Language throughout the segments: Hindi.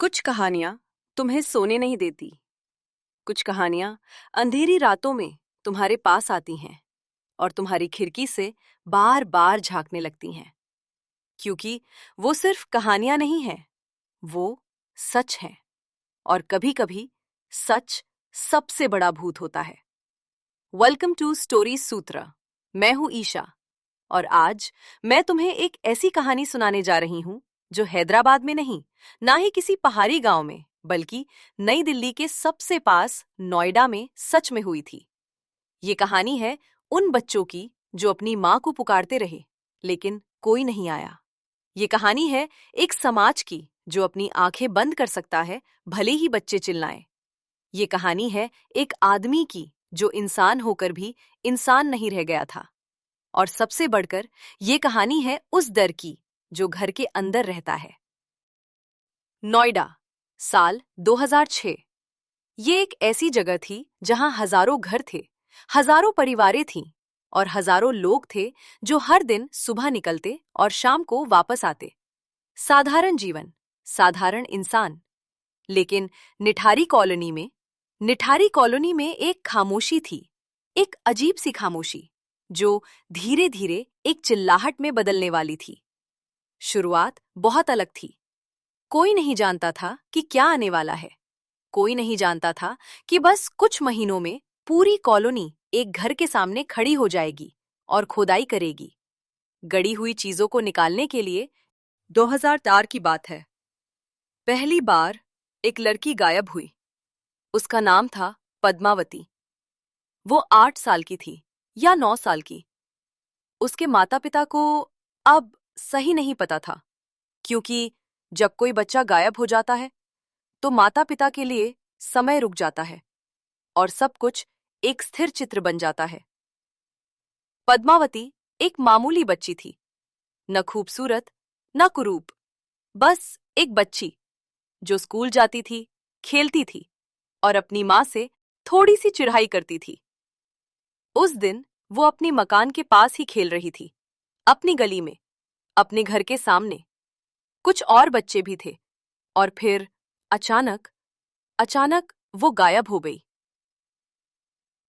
कुछ कहानियां तुम्हें सोने नहीं देती। कुछ कहानियां अंधेरी रातों में तुम्हारे पास आती हैं और तुम्हारी खिड़की से बार बार झांकने लगती हैं, क्योंकि वो सिर्फ कहानियां नहीं हैं, वो सच हैं। और कभी कभी सच सबसे बड़ा भूत होता है। वेलकम टू स्टोरी सूत्र। मैं हूं ईशा और आज मैं तुम्हें एक ऐसी कहानी सुनाने जा रही हूं जो हैदराबाद में नहीं, ना ही किसी पहाड़ी गांव में, बल्कि नई दिल्ली के सबसे पास नोएडा में सच में हुई थी। ये कहानी है उन बच्चों की जो अपनी मां को पुकारते रहे लेकिन कोई नहीं आया। ये कहानी है एक समाज की जो अपनी आंखें बंद कर सकता है भले ही बच्चे चिल्लाएं। ये कहानी है एक आदमी की जो इंसान होकर भी इंसान नहीं रह गया था। और सबसे बढ़कर ये कहानी है उस डर की जो घर के अंदर रहता है। नोएडा, साल 2006। ये एक ऐसी जगह थी जहां हजारों घर थे, हजारों परिवारें थीं और हजारों लोग थे जो हर दिन सुबह निकलते और शाम को वापस आते। साधारण जीवन, साधारण इंसान। लेकिन निठारी कॉलोनी में एक खामोशी थी, एक अजीब सी खामोशी जो धीरे धीरे एक चिल्लाहट में बदलने वाली थी। शुरुआत बहुत अलग थी। कोई नहीं जानता था कि क्या आने वाला है। कोई नहीं जानता था कि बस कुछ महीनों में पूरी कॉलोनी एक घर के सामने खड़ी हो जाएगी और खुदाई करेगी, गड़ी हुई चीजों को निकालने के लिए। 2004 की बात है। पहली बार एक लड़की गायब हुई। उसका नाम था पद्मावती। वो 8 साल की थी या 9 साल की। उसके माता पिता को अब सही नहीं पता था, क्योंकि जब कोई बच्चा गायब हो जाता है तो माता पिता के लिए समय रुक जाता है और सब कुछ एक स्थिर चित्र बन जाता है। पद्मावती एक मामूली बच्ची थी, न खूबसूरत न कुरूप, बस एक बच्ची जो स्कूल जाती थी, खेलती थी और अपनी माँ से थोड़ी सी चिढ़ाई करती थी। उस दिन वो अपनी मकान के पास ही खेल रही थी, अपनी गली में, अपने घर के सामने। कुछ और बच्चे भी थे और फिर अचानक अचानक वो गायब हो गई।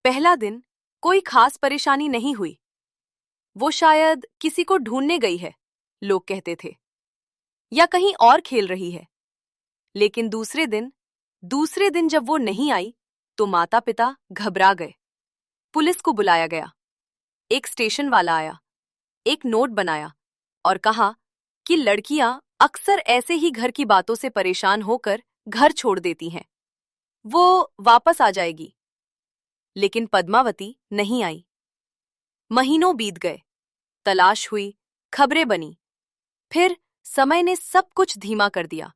पहला दिन कोई खास परेशानी नहीं हुई। वो शायद किसी को ढूंढने गई है, लोग कहते थे, या कहीं और खेल रही है। लेकिन दूसरे दिन जब वो नहीं आई तो माता पिता घबरा गए। पुलिस को बुलाया गया। एक स्टेशन वाला आया, एक नोट बनाया और कहा कि लड़कियां अक्सर ऐसे ही घर की बातों से परेशान होकर घर छोड़ देती हैं, वो वापस आ जाएगी। लेकिन पद्मावती नहीं आई। महीनों बीत गए, तलाश हुई, खबरें बनी। फिर समय ने सब कुछ धीमा कर दिया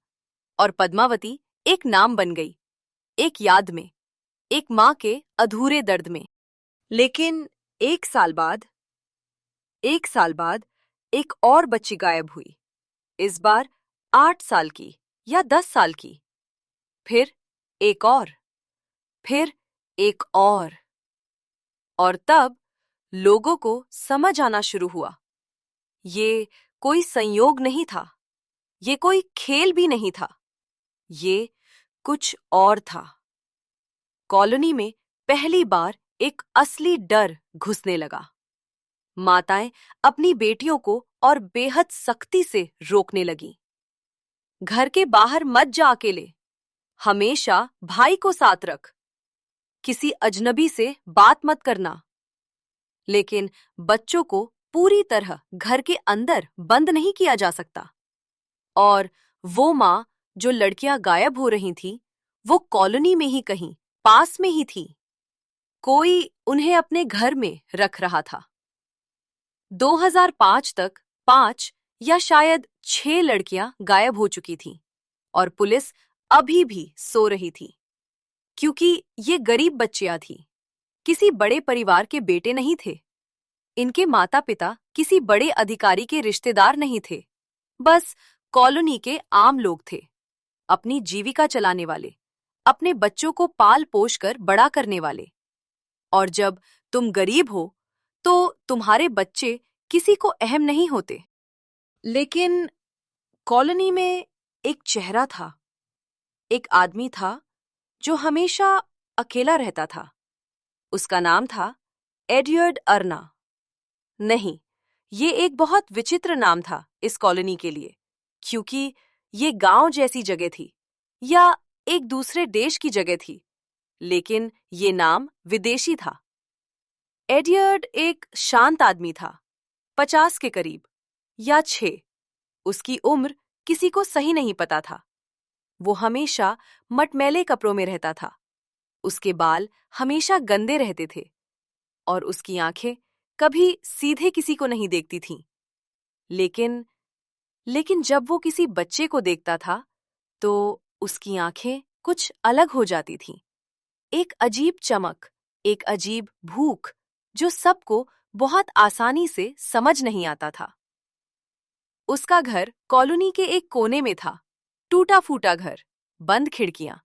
और पद्मावती एक नाम बन गई, एक याद में, एक माँ के अधूरे दर्द में। लेकिन एक साल बाद एक और बच्ची गायब हुई। इस बार 8 साल की या 10 साल की। फिर एक और, फिर एक और तब लोगों को समझ आना शुरू हुआ। ये कोई संयोग नहीं था, ये कोई खेल भी नहीं था, ये कुछ और था। कॉलोनी में पहली बार एक असली डर घुसने लगा। माताएं अपनी बेटियों को और बेहद सख्ती से रोकने लगीं। घर के बाहर मत जा अकेले, हमेशा भाई को साथ रख, किसी अजनबी से बात मत करना। लेकिन बच्चों को पूरी तरह घर के अंदर बंद नहीं किया जा सकता। और वो माँ जो लड़कियां गायब हो रही थी, वो कॉलोनी में ही कहीं पास में ही थी। कोई उन्हें अपने घर में रख रहा था। 2005 तक 5 या शायद 6 लड़कियां गायब हो चुकी थीं और पुलिस अभी भी सो रही थी, क्योंकि ये गरीब बच्चियां थीं, किसी बड़े परिवार के बेटे नहीं थे। इनके माता पिता किसी बड़े अधिकारी के रिश्तेदार नहीं थे, बस कॉलोनी के आम लोग थे, अपनी जीविका चलाने वाले, अपने बच्चों को पाल पोष कर बड़ा करने वाले। और जब तुम गरीब हो तो तुम्हारे बच्चे किसी को अहम नहीं होते। लेकिन कॉलोनी में एक चेहरा था, एक आदमी था जो हमेशा अकेला रहता था। उसका नाम था एडवर्ड अर्ना। नहीं, ये एक बहुत विचित्र नाम था इस कॉलोनी के लिए, क्योंकि ये गांव जैसी जगह थी या एक दूसरे देश की जगह थी, लेकिन ये नाम विदेशी था। एडवर्ड एक शांत आदमी था, 50 के करीब या 6। उसकी उम्र किसी को सही नहीं पता था। वो हमेशा मटमैले कपड़ों में रहता था। उसके बाल हमेशा गंदे रहते थे और उसकी आंखें कभी सीधे किसी को नहीं देखती थीं। लेकिन लेकिन जब वो किसी बच्चे को देखता था तो उसकी आंखें कुछ अलग हो जाती थीं। एक अजीब चमक, एक अजीब भूख जो सबको बहुत आसानी से समझ नहीं आता था। उसका घर कॉलोनी के एक कोने में था, टूटा फूटा घर, बंद खिड़कियां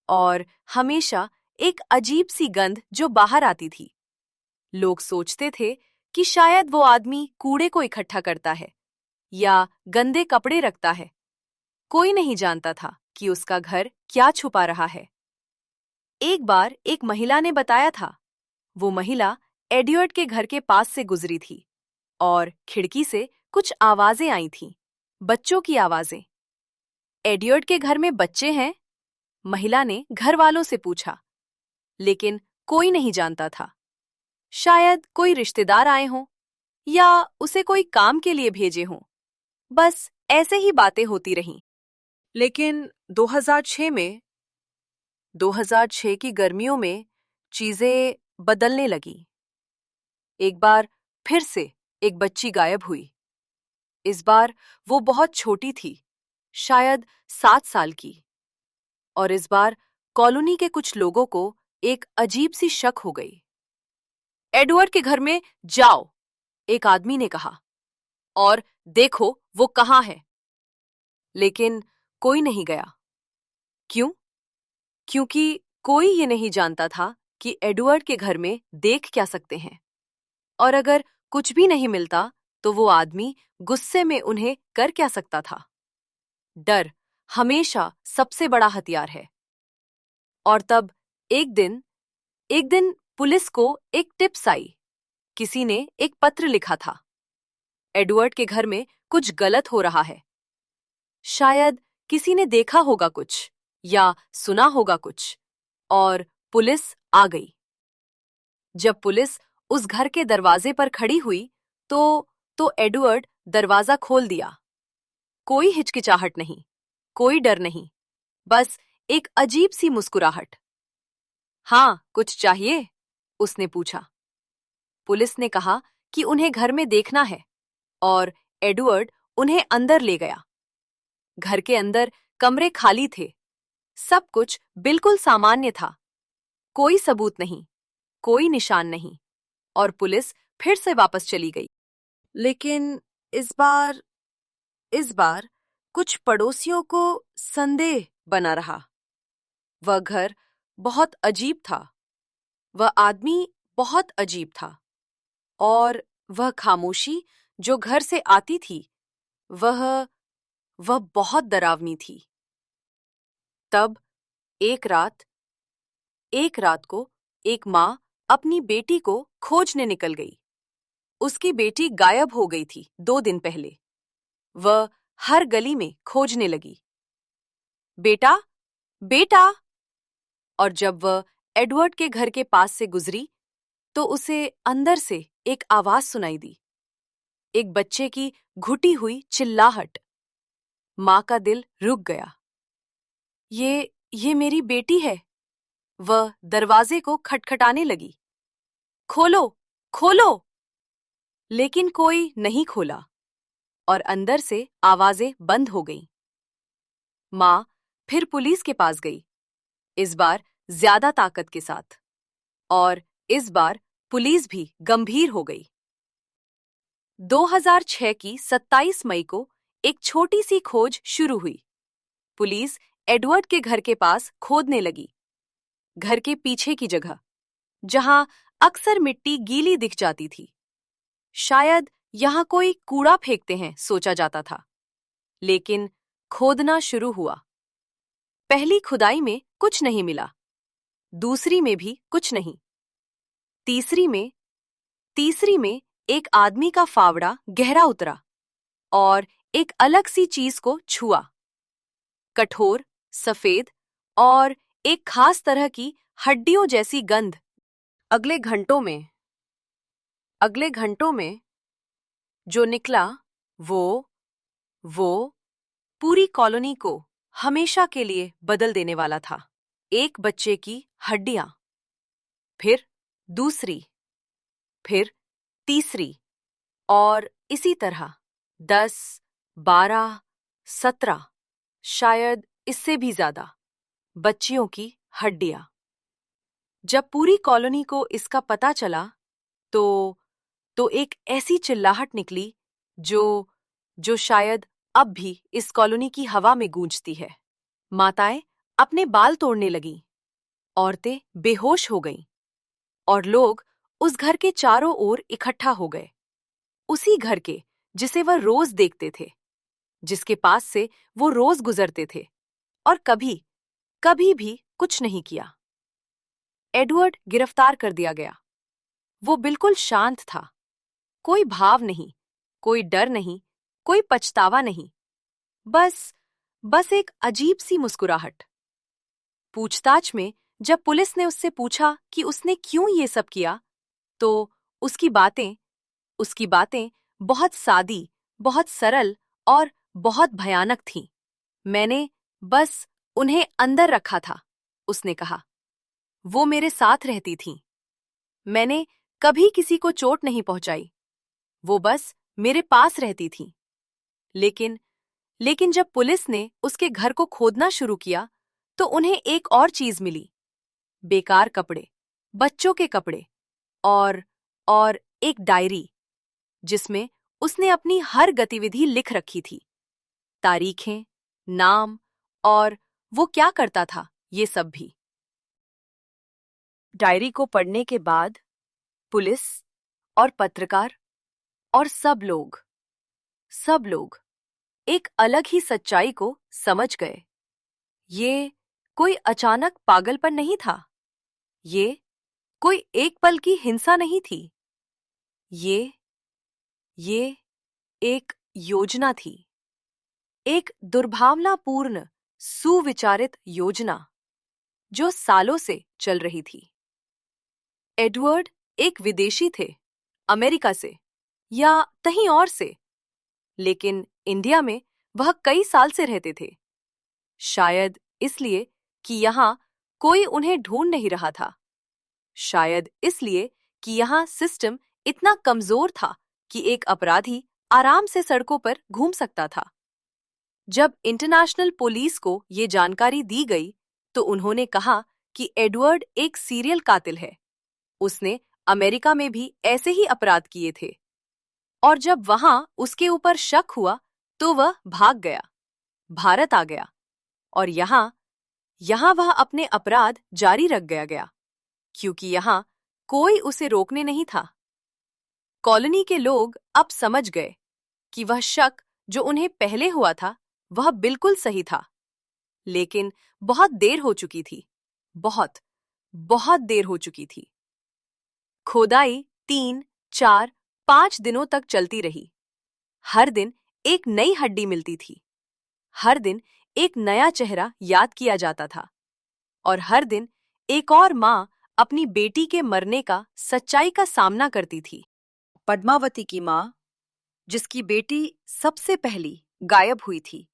और हमेशा एक अजीब सी गंध जो बाहर आती थी। लोग सोचते थे कि शायद वो आदमी कूड़े को इकट्ठा करता है या गंदे कपड़े रखता है। कोई नहीं जानता था कि उसका घर क्या छुपा रहा है। एक बार एक महिला ने बताया था, वो महिला एडवर्ड के घर के पास से गुजरी थी और खिड़की से कुछ आवाजें आई थीं, बच्चों की आवाजें। एडवर्ड के घर में बच्चे हैं? महिला ने घर वालों से पूछा, लेकिन कोई नहीं जानता था। शायद कोई रिश्तेदार आए हों या उसे कोई काम के लिए भेजे हों। बस ऐसे ही बातें होती रहीं। लेकिन 2006 की गर्मियों में चीजें बदलने लगी। एक बार फिर से एक बच्ची गायब हुई। इस बार वो बहुत छोटी थी, शायद 7 साल की। और इस बार कॉलोनी के कुछ लोगों को एक अजीब सी शक हो गई। एडवर्ड के घर में जाओ, एक आदमी ने कहा, और देखो वो कहाँ है। लेकिन कोई नहीं गया। क्यों? क्योंकि कोई ये नहीं जानता था कि एडवर्ड के घर में देख क्या सकते हैं। और अगर कुछ भी नहीं मिलता तो वो आदमी गुस्से में उन्हें कर क्या सकता था। डर हमेशा सबसे बड़ा हथियार है। और तब एक दिन पुलिस को एक टिप्स आई। किसी ने एक पत्र लिखा था, एडवर्ड के घर में कुछ गलत हो रहा है। शायद किसी ने देखा होगा कुछ या सुना होगा कुछ, और पुलिस आ गई। जब पुलिस उस घर के दरवाजे पर खड़ी हुई तो एडवर्ड दरवाजा खोल दिया। कोई हिचकिचाहट नहीं, कोई डर नहीं, बस एक अजीब सी मुस्कुराहट। हाँ, कुछ चाहिए? उसने पूछा। पुलिस ने कहा कि उन्हें घर में देखना है और एडवर्ड उन्हें अंदर ले गया। घर के अंदर कमरे खाली थे, सब कुछ बिल्कुल सामान्य था। कोई सबूत नहीं, कोई निशान नहीं, और पुलिस फिर से वापस चली गई। लेकिन इस बार कुछ पड़ोसियों को संदेह बना रहा। वह घर बहुत अजीब था, वह आदमी बहुत अजीब था, और वह खामोशी जो घर से आती थी, वह वह बहुत डरावनी थी। तब एक रात एक रात को एक माँ अपनी बेटी को खोजने निकल गई। उसकी बेटी गायब हो गई थी 2 दिन पहले। वह हर गली में खोजने लगी, बेटा, बेटा। और जब वह एडवर्ड के घर के पास से गुजरी तो उसे अंदर से एक आवाज सुनाई दी, एक बच्चे की घुटी हुई चिल्लाहट। माँ का दिल रुक गया। ये मेरी बेटी है। वह दरवाजे को खटखटाने लगी, खोलो, खोलो। लेकिन कोई नहीं खोला और अंदर से आवाजें बंद हो गईं। माँ फिर पुलिस के पास गई, इस बार ज्यादा ताकत के साथ, और इस बार पुलिस भी गंभीर हो गई। 2006 की 27 मई को एक छोटी सी खोज शुरू हुई। पुलिस एडवर्ड के घर के पास खोदने लगी, घर के पीछे की जगह, जहां अक्सर मिट्टी गीली दिख जाती थी। शायद यहां कोई कूड़ा फेंकते हैं, सोचा जाता था। लेकिन खोदना शुरू हुआ। पहली खुदाई में कुछ नहीं मिला, दूसरी में भी कुछ नहीं, तीसरी में एक आदमी का फावड़ा गहरा उतरा और एक अलग सी चीज को छुआ, कठोर, सफेद और एक खास तरह की हड्डियों जैसी गंध। अगले घंटों में जो निकला वो पूरी कॉलोनी को हमेशा के लिए बदल देने वाला था। एक बच्चे की हड्डियां, फिर दूसरी, फिर तीसरी, और इसी तरह 10, 12, 17, शायद इससे भी ज्यादा बच्चियों की हड्डियां। जब पूरी कॉलोनी को इसका पता चला तो एक ऐसी चिल्लाहट निकली जो जो शायद अब भी इस कॉलोनी की हवा में गूंजती है। माताएं अपने बाल तोड़ने लगीं, औरतें बेहोश हो गईं और लोग उस घर के चारों ओर इकट्ठा हो गए, उसी घर के जिसे वह रोज देखते थे, जिसके पास से वो रोज गुजरते थे, और कभी भी कुछ नहीं किया। एडवर्ड गिरफ्तार कर दिया गया। वो बिल्कुल शांत था, कोई भाव नहीं, कोई डर नहीं, कोई पछतावा नहीं, बस एक अजीब सी मुस्कुराहट। पूछताछ में जब पुलिस ने उससे पूछा कि उसने क्यों ये सब किया, तो उसकी बातें बहुत सादी, बहुत सरल और बहुत भयानक थीं। मैंने बस उन्हें अंदर रखा था, उसने कहा। वो मेरे साथ रहती थीं। मैंने कभी किसी को चोट नहीं पहुंचाई, वो बस मेरे पास रहती थीं। लेकिन जब पुलिस ने उसके घर को खोदना शुरू किया तो उन्हें एक और चीज मिली, बेकार कपड़े, बच्चों के कपड़े, और एक डायरी जिसमें उसने अपनी हर गतिविधि लिख रखी थी, तारीखें, नाम, और वो क्या करता था, ये सब भी। डायरी को पढ़ने के बाद पुलिस और पत्रकार और सब लोग एक अलग ही सच्चाई को समझ गए। ये कोई अचानक पागलपन नहीं था, ये कोई एक पल की हिंसा नहीं थी, ये एक योजना थी, एक दुर्भावनापूर्ण, सुविचारित योजना जो सालों से चल रही थी। एडवर्ड एक विदेशी थे, अमेरिका से या कहीं और से, लेकिन इंडिया में वह कई साल से रहते थे। शायद इसलिए कि यहाँ कोई उन्हें ढूंढ नहीं रहा था, शायद इसलिए कि यहाँ सिस्टम इतना कमजोर था कि एक अपराधी आराम से सड़कों पर घूम सकता था। जब इंटरनेशनल पुलिस को ये जानकारी दी गई तो उन्होंने कहा कि एडवर्ड एक सीरियल कातिल है, उसने अमेरिका में भी ऐसे ही अपराध किए थे, और जब वहां उसके ऊपर शक हुआ तो वह भाग गया, भारत आ गया, और यहाँ वह अपने अपराध जारी रख गया, क्योंकि यहाँ कोई उसे रोकने नहीं था। कॉलोनी के लोग अब समझ गए कि वह शक जो उन्हें पहले हुआ था वह बिल्कुल सही था, लेकिन बहुत देर हो चुकी थी, बहुत देर हो चुकी थी। खोदाई 3, 4, 5 दिनों तक चलती रही। हर दिन एक नई हड्डी मिलती थी, हर दिन एक नया चेहरा याद किया जाता था, और हर दिन एक और माँ अपनी बेटी के मरने का सच्चाई का सामना करती थी। पद्मावती की माँ, जिसकी बेटी सबसे पहली गायब हुई थी,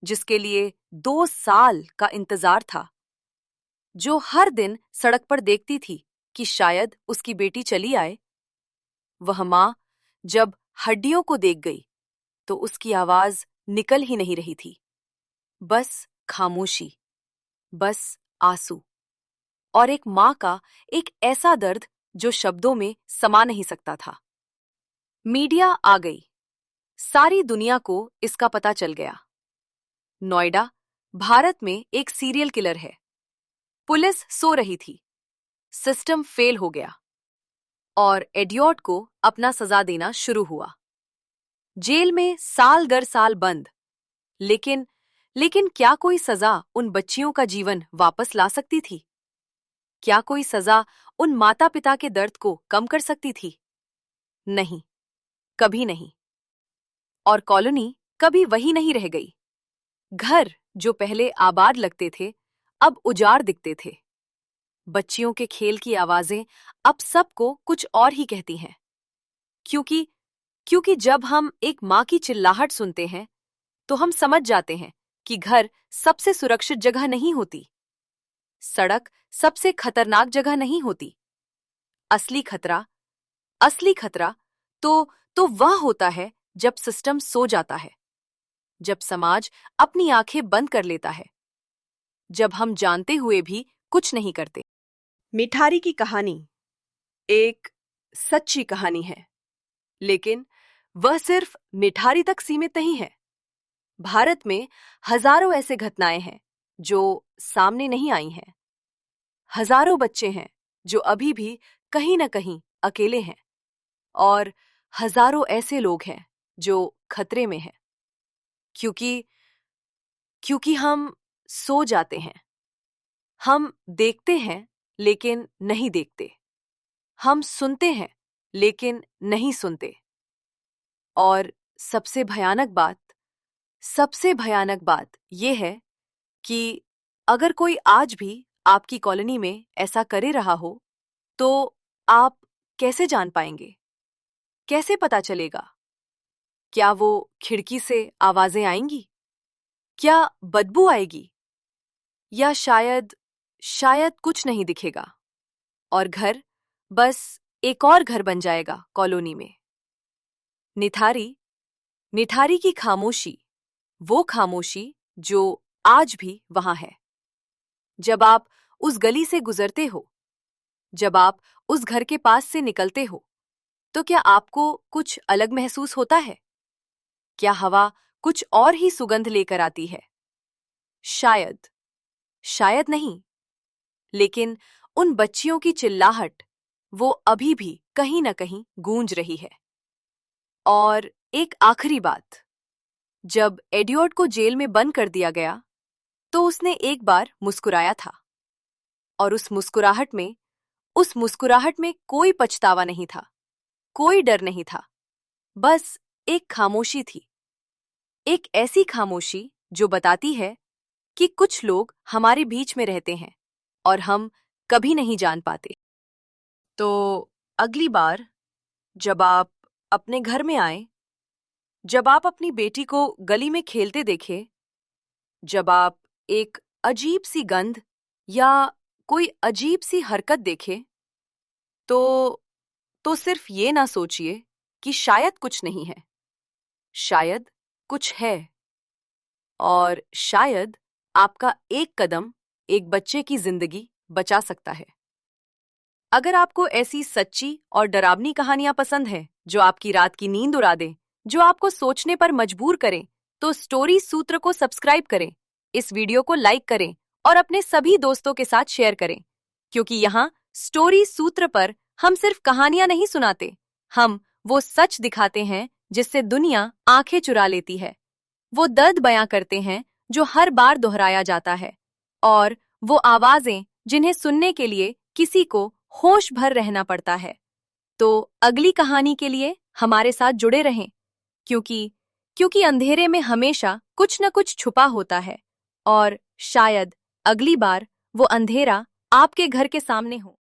जिसके लिए 2 साल का इंतजार था, जो हर दिन सड़क पर देखती थी कि शायद उसकी बेटी चली आए। वह माँ जब हड्डियों को देख गई तो उसकी आवाज निकल ही नहीं रही थी, बस खामोशी, बस आंसू, और एक माँ का एक ऐसा दर्द जो शब्दों में समा नहीं सकता था। मीडिया आ गई, सारी दुनिया को इसका पता चल गया। नोएडा, भारत में एक सीरियल किलर है। पुलिस सो रही थी, सिस्टम फेल हो गया, और एडियोट को अपना सजा देना शुरू हुआ। जेल में साल दर साल बंद, लेकिन लेकिन क्या कोई सजा उन बच्चियों का जीवन वापस ला सकती थी? क्या कोई सजा उन माता पिता के दर्द को कम कर सकती थी? नहीं, कभी नहीं। और कॉलोनी कभी वही नहीं रह गई। घर जो पहले आबाद लगते थे, अब उजाड़ दिखते थे। बच्चियों के खेल की आवाजें अब सबको कुछ और ही कहती हैं। क्योंकि क्योंकि जब हम एक माँ की चिल्लाहट सुनते हैं, तो हम समझ जाते हैं कि घर सबसे सुरक्षित जगह नहीं होती। सड़क सबसे खतरनाक जगह नहीं होती। असली खतरा असली खतरा तो वह होता है जब सिस्टम सो जाता है, जब समाज अपनी आंखें बंद कर लेता है, जब हम जानते हुए भी कुछ नहीं करते। मिठारी की कहानी एक सच्ची कहानी है, लेकिन वह सिर्फ मिठारी तक सीमित नहीं है। भारत में हजारों ऐसे घटनाएं हैं जो सामने नहीं आई हैं। हजारों बच्चे हैं जो अभी भी कहीं न कहीं अकेले हैं, और हजारों ऐसे लोग हैं जो खतरे में हैं। क्योंकि क्योंकि हम सो जाते हैं। हम देखते हैं लेकिन नहीं देखते। हम सुनते हैं लेकिन नहीं सुनते। और सबसे भयानक बात यह है कि अगर कोई आज भी आपकी कॉलोनी में ऐसा करे रहा हो, तो आप कैसे जान पाएंगे? कैसे पता चलेगा? क्या वो खिड़की से आवाजें आएंगी? क्या बदबू आएगी? या शायद शायद कुछ नहीं दिखेगा और घर बस एक और घर बन जाएगा कॉलोनी में। निठारी निठारी की खामोशी, वो खामोशी जो आज भी वहां है। जब आप उस गली से गुजरते हो, जब आप उस घर के पास से निकलते हो, तो क्या आपको कुछ अलग महसूस होता है? क्या हवा कुछ और ही सुगंध लेकर आती है? शायद शायद नहीं, लेकिन उन बच्चियों की चिल्लाहट वो अभी भी कहीं न कहीं गूंज रही है। और एक आखिरी बात, जब एडियोड को जेल में बंद कर दिया गया, तो उसने एक बार मुस्कुराया था। और उस मुस्कुराहट में कोई पछतावा नहीं था, कोई डर नहीं था। बस एक खामोशी थी। एक ऐसी खामोशी जो बताती है कि कुछ लोग हमारे बीच में रहते हैं और हम कभी नहीं जान पाते। तो अगली बार जब आप अपने घर में आए, जब आप अपनी बेटी को गली में खेलते देखें, जब आप एक अजीब सी गंध या कोई अजीब सी हरकत देखें, तो सिर्फ ये ना सोचिए कि शायद कुछ नहीं है। शायद कुछ है, और शायद आपका एक कदम एक बच्चे की जिंदगी बचा सकता है। अगर आपको ऐसी सच्ची और डरावनी कहानियां पसंद है जो आपकी रात की नींद उड़ा दें, जो आपको सोचने पर मजबूर करें, तो स्टोरी सूत्र को सब्सक्राइब करें, इस वीडियो को लाइक करें और अपने सभी दोस्तों के साथ शेयर करें। क्योंकि यहाँ स्टोरी सूत्र पर हम सिर्फ कहानियां नहीं सुनाते, हम वो सच दिखाते हैं जिससे दुनिया आंखें चुरा लेती है। वो दर्द बयां करते हैं जो हर बार दोहराया जाता है, और वो आवाजें जिन्हें सुनने के लिए किसी को होश भर रहना पड़ता है। तो अगली कहानी के लिए हमारे साथ जुड़े रहें, क्योंकि क्योंकि अंधेरे में हमेशा कुछ न कुछ छुपा होता है, और शायद अगली बार वो अंधेरा आपके घर के सामने हो।